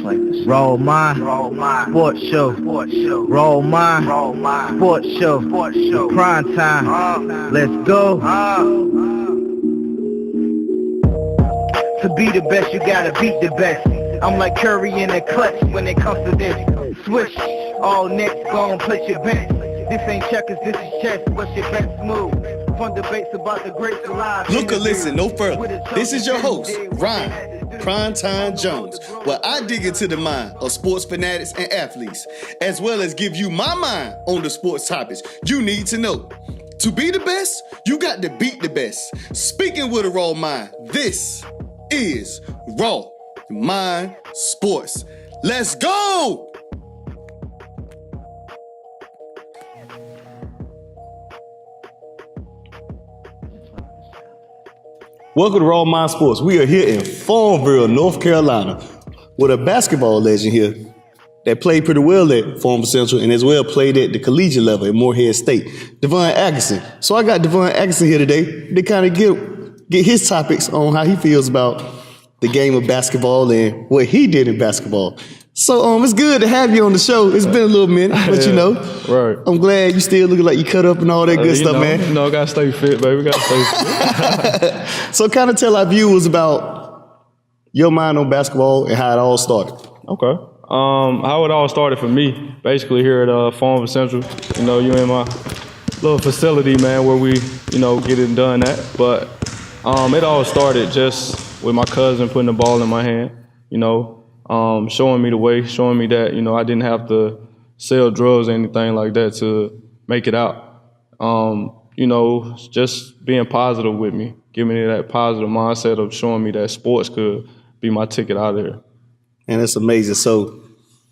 Roll mine, sports show. Roll mine, sports show. Prime time, let's go. To be the best, you gotta beat the best. I'm like Curry in the clutch when it comes to this. Swish, all next, go and place your bets. This ain't checkers, this is chess. What's your best move? Fun debates about the greats alive. Look or listen no further. This is your host, Ryan Primetime Jones, where I dig into the mind of sports fanatics and athletes, as well as give you my mind on the sports topics you need to know. To be the best, you got to beat the best. Speaking with a raw mind, this is Raw Mind Sports. Let's go! Welcome to Raw Mind Sports. We are here in Farmville, North Carolina, with a basketball legend here that played pretty well at Farmville Central and as well played at the collegiate level at Morehead State, Devon Atkinson. So I got Devon Atkinson here today to kind of get his topics on how he feels about the game of basketball and what he did in basketball. So it's good to have you on the show. It's been a little minute, but right. I'm glad you still looking like you cut up and all that good stuff, man. Gotta stay fit, baby. Gotta stay fit. So kind of tell our viewers about your mind on basketball and how it all started. Okay. How it all started for me, basically here at Farmville Central. You in my little facility, man, where we, get it done at. But it all started just with my cousin putting the ball in my hand, showing me the way, showing me that, I didn't have to sell drugs or anything like that to make it out. Just being positive with me, giving me that positive mindset of showing me that sports could be my ticket out of there. And it's amazing. So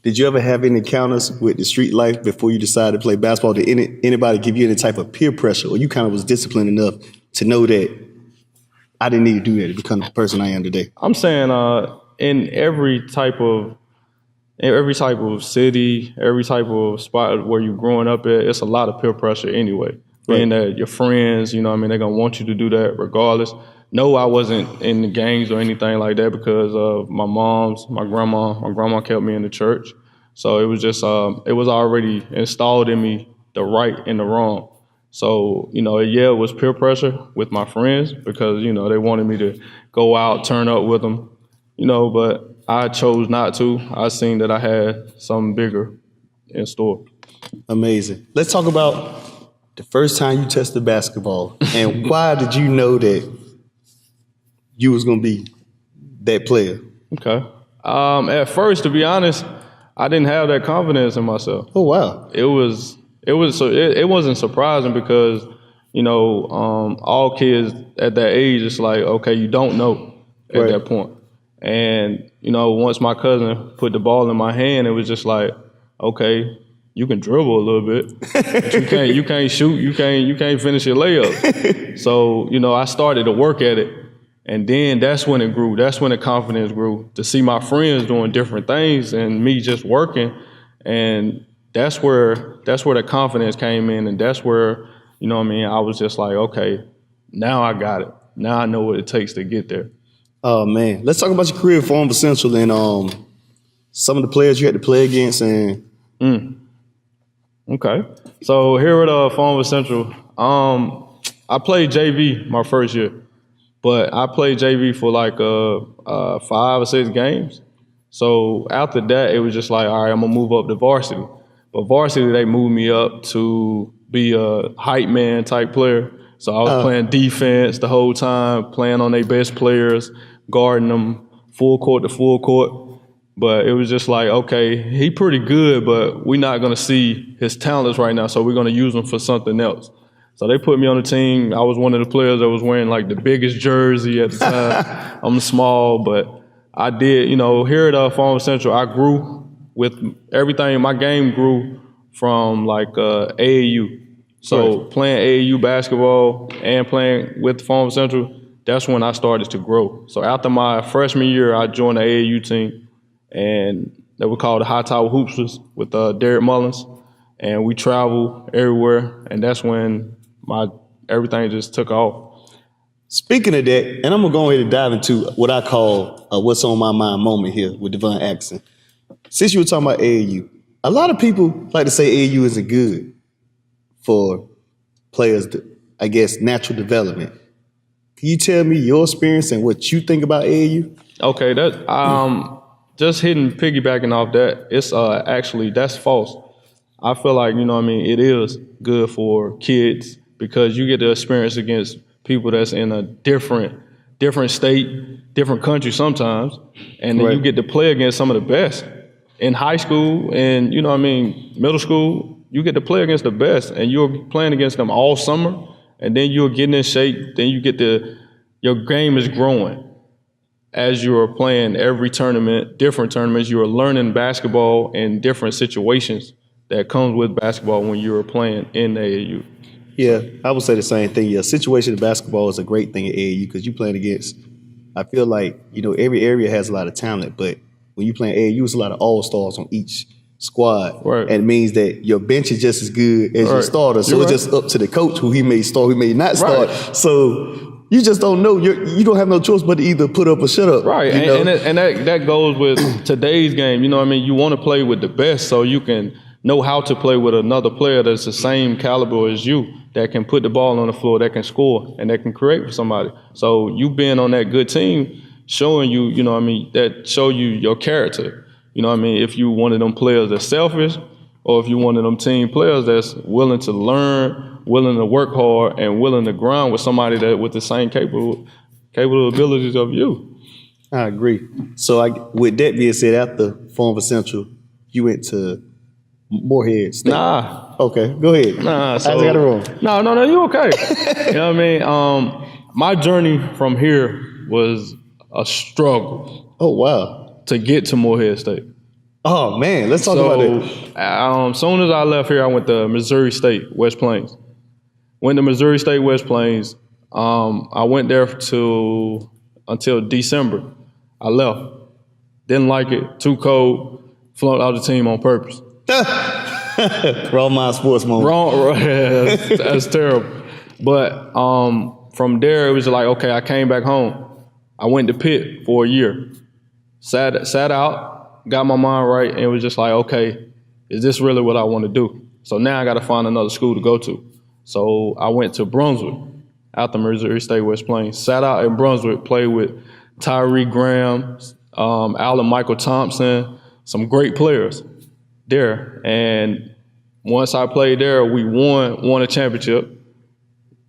did you ever have any encounters with the street life before you decided to play basketball? Did anybody give you any type of peer pressure, or you kind of was disciplined enough to know that I didn't need to do that to become the person I am today? I'm saying in every type of city, every type of spot where you're growing up at, it's a lot of peer pressure anyway. Right. Being that your friends, they're going to want you to do that regardless. No, I wasn't in the gangs or anything like that because of my mom's, my grandma. My grandma kept me in the church. So it was just, it was already installed in me, the right and the wrong. So, it was peer pressure with my friends because, they wanted me to go out, turn up with them, but I chose not to. I seen that I had something bigger in store. Amazing. Let's talk about the first time you tested basketball and why did you know that you was going to be that player? Okay. At first, to be honest, I didn't have that confidence in myself. Oh, wow. It wasn't surprising because, all kids at that age, it's like, okay, you don't know at Right. that point. And, once my cousin put the ball in my hand, it was just like, okay, you can dribble a little bit, but you can't shoot, you can't finish your layup. So, I started to work at it. And then that's when it grew. That's when the confidence grew, to see my friends doing different things and me just working. And that's where the confidence came in. And that's where, I was just like, okay, now I got it. Now I know what it takes to get there. Oh, man. Let's talk about your career at Farmville Central and some of the players you had to play against. And Okay. So here at Farmville Central, I played JV my first year. But I played JV for like 5 or 6 games. So after that, it was just like, all right, I'm going to move up to varsity. But varsity, they moved me up to be a hype man type player. So I was playing defense the whole time, playing on their best players, guarding them full court to full court. But it was just like, okay, he pretty good, but we're not going to see his talents right now, so we're going to use him for something else. So they put me on the team. I was one of the players that was wearing like the biggest jersey at the time. I'm small, but I did, here at Farmville Central, I grew with everything. My game grew from like AAU. So playing AAU basketball and playing with Farmville Central, that's when I started to grow. So after my freshman year, I joined the AAU team, and they were called the High Tower Hoopsters with Derek Mullins. And we traveled everywhere, and that's when everything just took off. Speaking of that, and I'm going to go ahead and dive into what I call what's on my mind moment here with Devon Atkinson. since you were talking about AAU, a lot of people like to say AAU isn't good for players, I guess, natural development. Can you tell me your experience and what you think about AAU? Okay, that just piggybacking off that, it's actually that's false. I feel like, it is good for kids because you get to experience against people that's in a different state, different country sometimes, and then you get to play against some of the best in high school and middle school. You get to play against the best, and you're playing against them all summer, and then you're getting in shape. Then you get your game is growing as you are playing every tournament, different tournaments. You are learning basketball in different situations that comes with basketball when you're playing in the AAU. Yeah, I would say the same thing. Yeah, situation in basketball is a great thing at AAU because you're playing against, I feel like, every area has a lot of talent, but when you play AAU, it's a lot of all-stars on each squad. Right. And it means that your bench is just as good as your starter. So it's just up to the coach who he may start, who may not start. Right. So you just don't know. You don't have no choice but to either put up or shut up. Right, and that goes with today's game. You want to play with the best so you can know how to play with another player that's the same caliber as you, that can put the ball on the floor, that can score, and that can create for somebody. So you being on that good team, showing you, that show you your character. If you one of them players that's selfish, or if you one of them team players that's willing to learn, willing to work hard, and willing to grind with somebody that with the same capable abilities of you. I agree. So with that being said, after Farmville Central, you went to Morehead State. Nah. Okay, go ahead. Nah. So, I got it wrong. No, you okay. You know what I mean? My journey from here was a struggle. Oh, wow. To get to Morehead State. Oh, man, let's talk about it. Soon as I left here, I went to Missouri State, West Plains. Went to Missouri State, West Plains. I went there until December. I left. Didn't like it. Too cold. Flunked out the team on purpose. Wrong mind sports moment. Wrong. That's terrible. But from there, it was like, okay, I came back home. I went to Pitt for a year. Sat out, got my mind right, and it was just like, okay, is this really what I want to do? So now I got to find another school to go to. So I went to Brunswick, out the Missouri State West Plains. Sat out in Brunswick, played with Tyree Graham, Allen Michael Thompson, some great players there. And once I played there, we won a championship.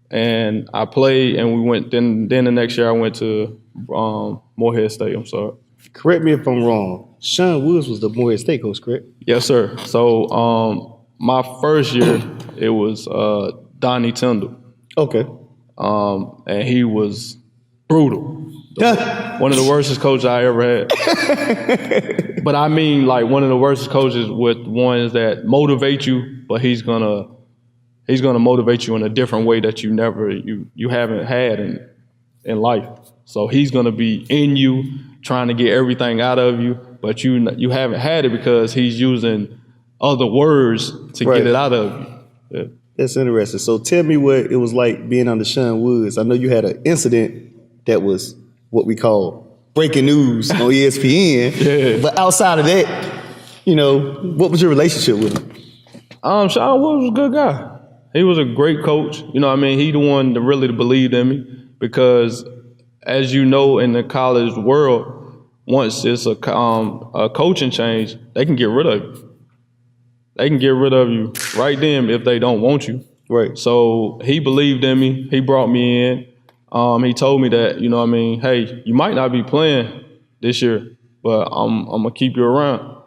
And I played, and we went. Then the next year, I went to Morehead State. I'm sorry. Correct me if I'm wrong. Sean Woods was the Morehead State coach, correct? Yes, sir. So my first year, it was Donnie Tyndall. Okay. And he was brutal. One of the worstest coaches I ever had. But I mean, like, one of the worstest coaches with ones that motivate you, but he's gonna motivate you in a different way that you haven't had in life. So he's gonna be in you, trying to get everything out of you, but you haven't had it because he's using other words to get it out of you. Yeah. That's interesting. So tell me what it was like being under Sean Woods. I know you had an incident that was what we call breaking news on ESPN. Yeah. But outside of that, what was your relationship with him? Sean Woods was a good guy. He was a great coach. He the one that really believed in me because, as you know, in the college world, once it's a coaching change, they can get rid of you. They can get rid of you right then if they don't want you. Right. So he believed in me. He brought me in. He told me that, hey, you might not be playing this year, but I'm going to keep you around.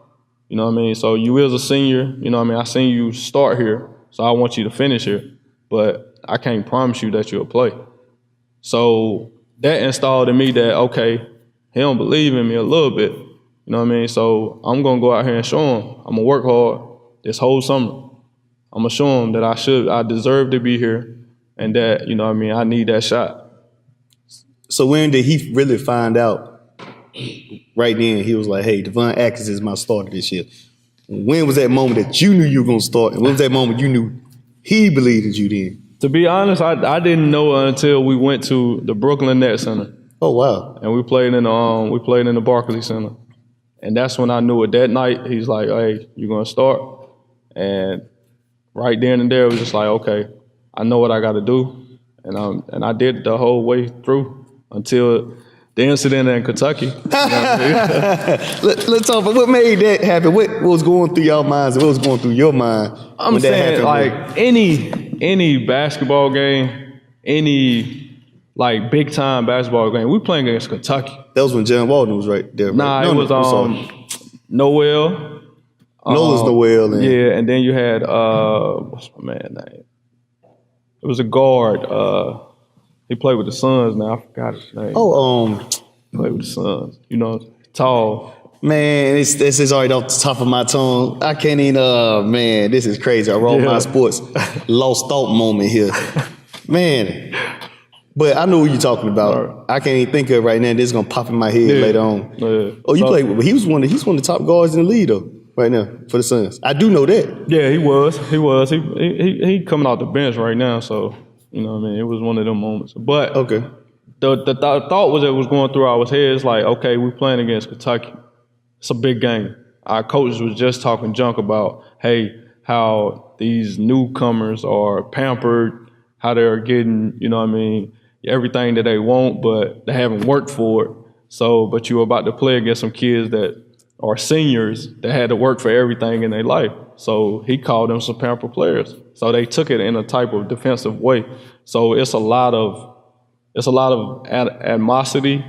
So you is a senior. I seen you start here, so I want you to finish here. But I can't promise you that you'll play. So that installed in me that, okay, he don't believe in me a little bit. So I'm going to go out here and show him. I'm going to work hard this whole summer. I'm going to show him that I deserve to be here and that, I need that shot. So when did he really find out? Right then, he was like, hey, Devon Atkinson is my starter this year. When was that moment that you knew you were going to start? And when was that moment you knew he believed in you then? To be honest, I didn't know until we went to the Brooklyn Net Center. Oh, wow. And we played in the Barclays Center. And that's when I knew it. That night, he's like, hey, you're going to start. And right then and there, it was just like, okay, I know what I got to do. And I did it the whole way through until the incident in Kentucky. You know what I mean? Let's talk about what made that happen. What was going through y'all minds and what was going through your mind I'm saying, like, any basketball game, any like big time basketball game, we playing against Kentucky. That was when John Walden was right there. Right? Nah, it was Noel. Nolan's Noel. And then you had what's my man name? It was a guard. He played with the Suns now. I forgot his name. He played with the Suns. You know, tall. Man, this is already off the top of my tongue. I can't even, man, this is crazy. I rolled my sports lost thought moment here. Man. But I know what you're talking about. Right. I can't even think of it right now. This is gonna pop in my head later on. Yeah. Oh, you played. He's one of the top guards in the league though, right now for the Suns. I do know that. Yeah, he was. He coming off the bench right now. So you know what I mean. It was one of them moments. But okay, the thought was going through our heads like, okay, we're playing against Kentucky. It's a big game. Our coaches was just talking junk about, hey, how these newcomers are pampered, how they're getting, you know what I mean, everything that they want, but they haven't worked for it. So, but you're about to play against some kids that are seniors that had to work for everything in their life. So he called them some pampered players. So they took it in a type of defensive way. So it's a lot of animosity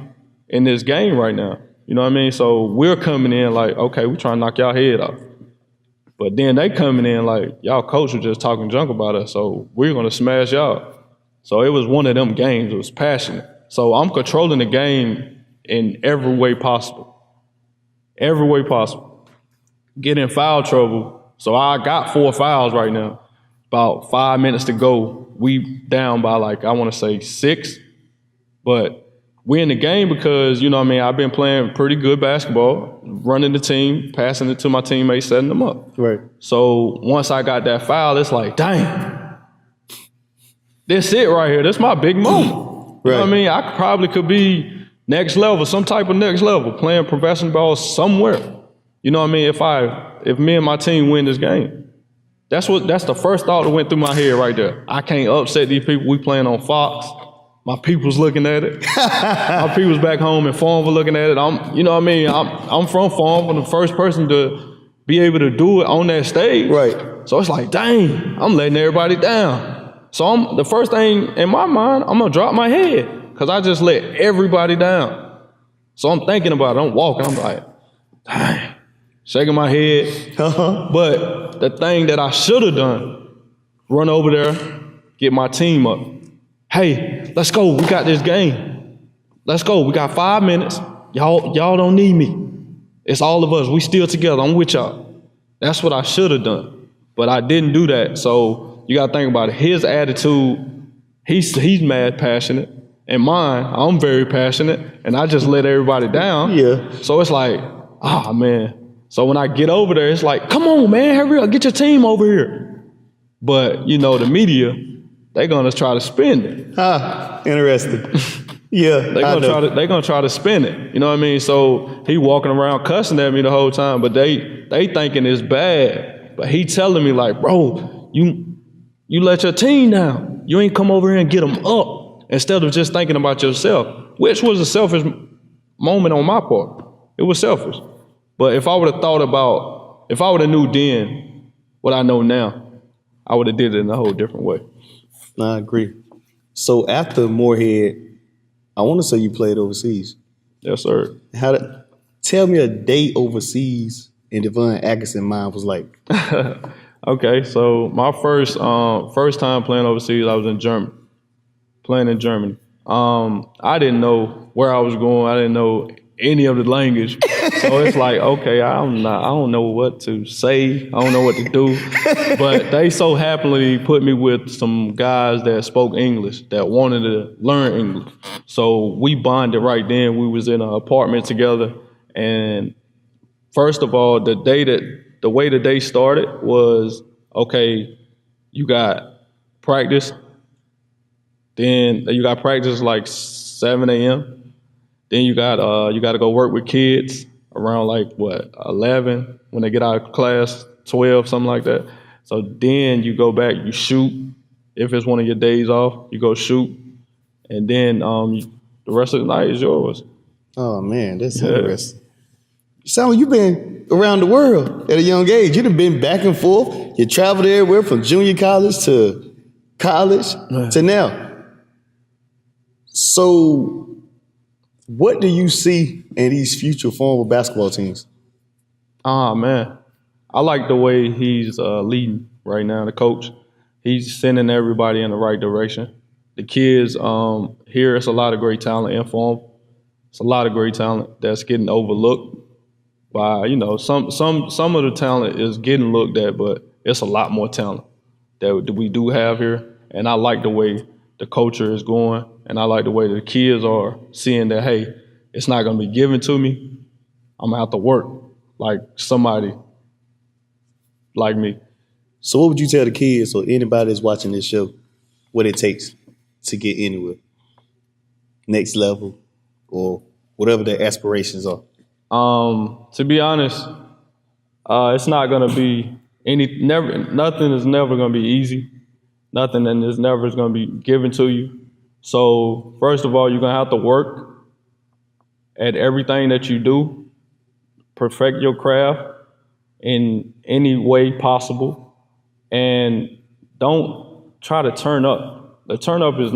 in this game right now. You know what I mean? So we're coming in like, okay, we're trying to knock y'all head off. But then they coming in like, y'all coach was just talking junk about us, so we're gonna smash y'all. So it was one of them games. It was passionate. So I'm controlling the game in every way possible. Every way possible. Get in foul trouble. So I got 4 fouls right now. About 5 minutes to go. We down by like, I want to say 6. But we in the game because, you know what I mean, I've been playing pretty good basketball, running the team, passing it to my teammates, setting them up. Right. So once I got that foul, it's like, dang. This it right here. This my big moment. You know what I mean? I probably could be next level, some type of next level, playing professional ball somewhere. You know what I mean? If me and my team win this game. That's the first thought that went through my head right there. I can't upset these people. We playing on Fox. My people's looking at it. My people's back home in Farmville looking at it. You know what I mean? I'm from Farmville, the first person to be able to do it on that stage. Right. So it's like, dang, I'm letting everybody down. So the first thing in my mind, I'm gonna drop my head because I just let everybody down. So I'm thinking about it. I'm walking. I'm like, dang, shaking my head. But the thing that I should have done, run over there, get my team up. Hey, let's go. We got this game. Let's go. We got 5 minutes. Y'all don't need me. It's all of us. We still together. I'm with y'all. That's what I should have done. But I didn't do that. So you got to think about it. His attitude, he's mad passionate. And mine, I'm very passionate. And I just let everybody down. Yeah. So it's like, man. So when I get over there, it's like, come on, man, hurry up. Get your team over here. But, you know, the media, they're going to try to spin it. Interesting. Yeah. They're going to try to spin it. You know what I mean? So he walking around cussing at me the whole time, but they thinking it's bad. But he telling me like, bro, you let your team down. You ain't come over here and get them up instead of just thinking about yourself, which was a selfish moment on my part. It was selfish. But if I would have knew then what I know now, I would have did it in a whole different way. I agree. So after Moorhead, I want to say you played overseas. Yes, sir. Tell me a day overseas in Devon Atkinson mind was like. Okay, so my first time playing overseas, I was in Germany, playing in Germany. I didn't know where I was going. I didn't know any of the language. So it's like, okay, I don't know what to say. I don't know what to do. But they so happily put me with some guys that spoke English, that wanted to learn English. So we bonded right then. We was in an apartment together. And first of all, the way the day started was, okay, you got practice. Then you got practice like 7 a.m. Then you got to go work with kids. around like 11 when they get out of class, 12, something like that. So then you go back, you shoot. If it's one of your days off, you go shoot, and then the rest of the night is yours. Oh man, that's interesting. You sound like you've been around the world at a young age. You've been back and forth. You traveled everywhere from junior college to college to now. So, what do you see in these future former basketball teams? Man, I like the way he's leading right now, the coach. He's sending everybody in the right direction. The kids here, it's a lot of great talent in form. It's a lot of great talent that's getting overlooked by, some of the talent is getting looked at, but it's a lot more talent that we do have here. And I like the way the culture is going, and I like the way the kids are seeing that, hey, it's not going to be given to me. I'm going to have to work like somebody like me. So what would you tell the kids or anybody that's watching this show what it takes to get anywhere? Next level or whatever their aspirations are? To be honest, it's not going to be nothing is never going to be easy. Nothing is never going to be given to you. So first of all, you're going to have to work at everything that you do, perfect your craft in any way possible, and don't try to turn up. The turn up is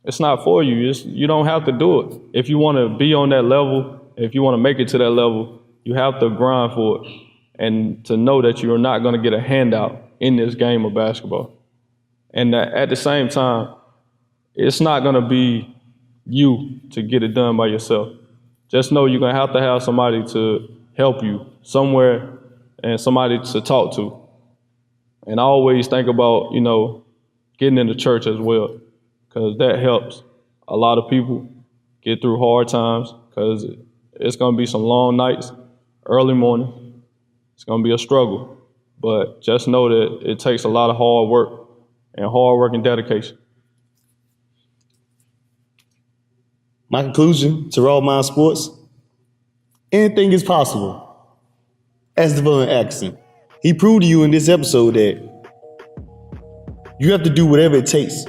it's not for you. You don't have to do it. If you want to be on that level, if you want to make it to that level, you have to grind for it and to know that you're not going to get a handout in this game of basketball. And at the same time, it's not going to be you to get it done by yourself. Just know you're going to have somebody to help you somewhere and somebody to talk to. And I always think about, getting into church as well, because that helps a lot of people get through hard times, because it's going to be some long nights, early morning. It's going to be a struggle. But just know that it takes a lot of hard work and dedication. My conclusion to Raw Mind Sports, anything is possible. As Devon Atkinson, he proved to you in this episode that you have to do whatever it takes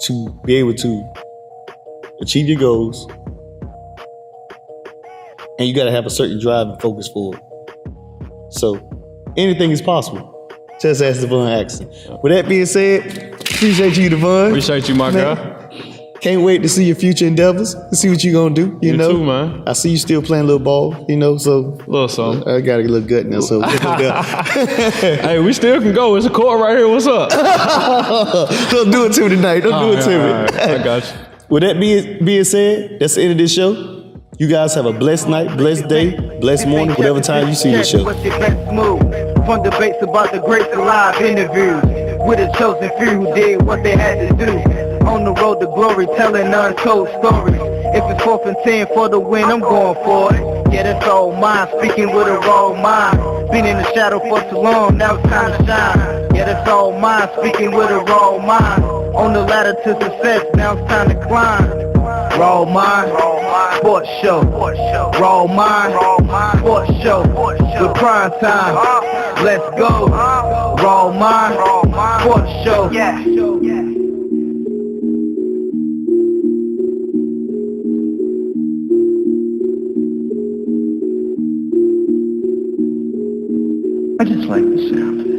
to be able to achieve your goals, and you got to have a certain drive and focus for it. So anything is possible. Just ask Devon Atkinson. With that being said, appreciate you, Devon. Appreciate you, my guy. Can't wait to see your future endeavors, to see what you're going to do, You too, man. I see you still playing a little ball, so. Little something. I got a little gut now, so. Hey, we still can go. It's a court right here. What's up? Don't do it to me tonight. Don't do it to me. Right. I got you. With that being said, that's the end of this show. You guys have a blessed night, blessed day, blessed morning, whatever time you see this show. What's your best move? Fun debates about the greats alive, interviews with a chosen few who did what they had to do. On the road to glory, telling untold stories. If it's 4th and 10 for the win, I'm going for it. Yeah, that's all mine, speaking with a raw mind. Been in the shadow for too long, now it's time to shine. Yeah, that's all mine, speaking with a raw mind. On the ladder to success, now it's time to climb. Raw mind, sports show. Raw mind, sports show. The prime time, let's go. Raw mind, sports show. I just like the sound of it.